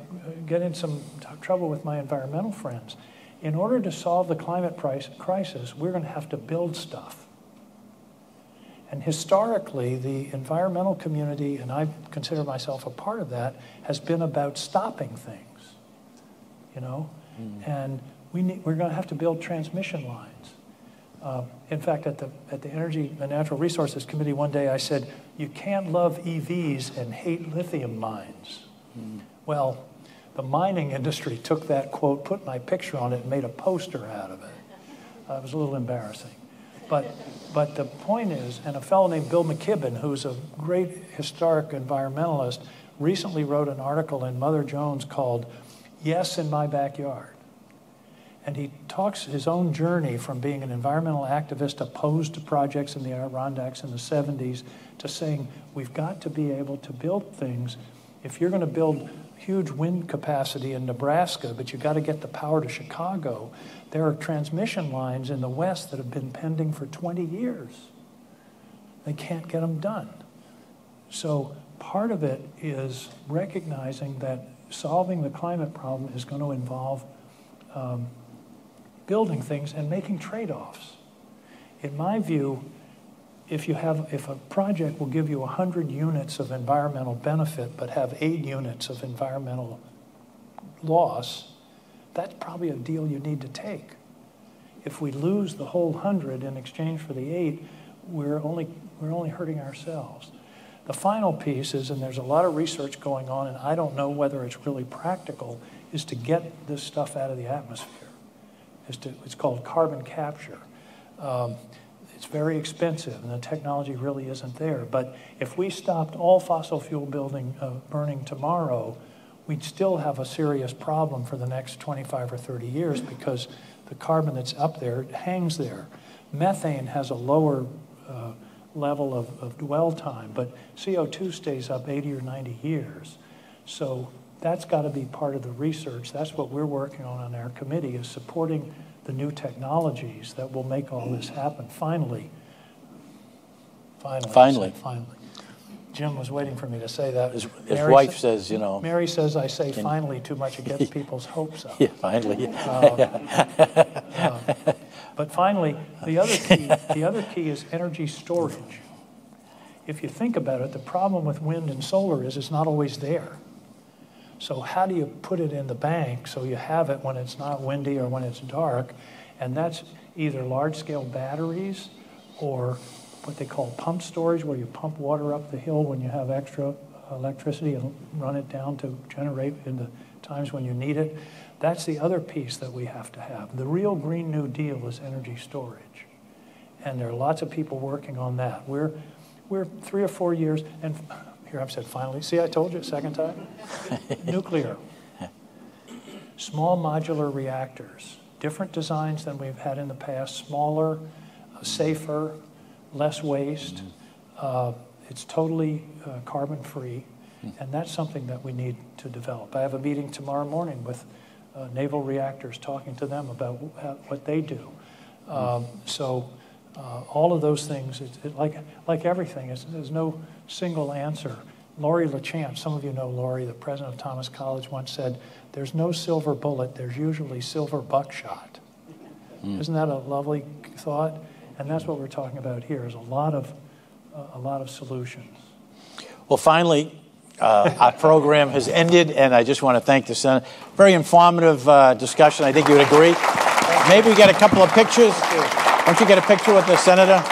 get in some trouble with my environmental friends, in order to solve the climate crisis, we're going to have to build stuff. And historically, the environmental community, and I consider myself a part of that, has been about stopping things, And we're going to have to build transmission lines. In fact, at the Energy and Natural Resources Committee one day, I said, you can't love EVs and hate lithium mines. Well, the mining industry took that quote, put my picture on it, and made a poster out of it. It was a little embarrassing. But the point is, and a fellow named Bill McKibben, who's a great historic environmentalist, recently wrote an article in Mother Jones called Yes in My Backyard. And he talks his own journey from being an environmental activist opposed to projects in the Adirondacks in the 70s to saying we've got to be able to build things. If you're going to build huge wind capacity in Nebraska, but you've got to get the power to Chicago, there are transmission lines in the West that have been pending for 20 years. They can't get them done. So part of it is recognizing that solving the climate problem is going to involve building things and making trade-offs. In my view, if a project will give you 100 units of environmental benefit but have 8 units of environmental loss, that's probably a deal you need to take. If we lose the whole 100 in exchange for the 8, we're only hurting ourselves. The final piece is, and there's a lot of research going on, and I don't know whether it's really practical, is to get this stuff out of the atmosphere. It's called carbon capture. It's very expensive, and the technology really isn't there. But if we stopped all fossil fuel burning tomorrow, we'd still have a serious problem for the next 25 or 30 years because the carbon that's up there hangs there. Methane has a lower level of dwell time, but CO2 stays up 80 or 90 years. So that's got to be part of the research. That's what we're working on our committee, is supporting the new technologies that will make all this happen. Finally. Jim was waiting for me to say that. His wife says, you know. Mary says I say finally too much. It gets people's hopes up. Yeah, finally. But finally, the other key is energy storage. If you think about it, the problem with wind and solar is it's not always there. So how do you put it in the bank so you have it when it's not windy or when it's dark? And that's either large-scale batteries or what they call pump storage, where you pump water up the hill when you have extra electricity and run it down to generate in the times when you need it. That's the other piece that we have to have. The real Green New Deal is energy storage. And there are lots of people working on that. We're 3 or 4 years, and here I've said finally. See, I told you a second time. Nuclear. Small modular reactors. Different designs than we've had in the past. Smaller, safer, less waste. It's totally carbon-free. And that's something that we need to develop. I have a meeting tomorrow morning with naval reactors, talking to them about what they do. So all of those things, like everything, there's no single answer. Laurie LeChamp, some of you know Laurie, the president of Thomas College, once said, there's no silver bullet, there's usually silver buckshot. Isn't that a lovely thought? And that's what we're talking about here, is a lot of solutions. Well, finally, our program has ended, and I just want to thank the Senate. Very informative discussion. I think you would agree. Maybe we get a couple of pictures. Don't you get a picture with the Senator?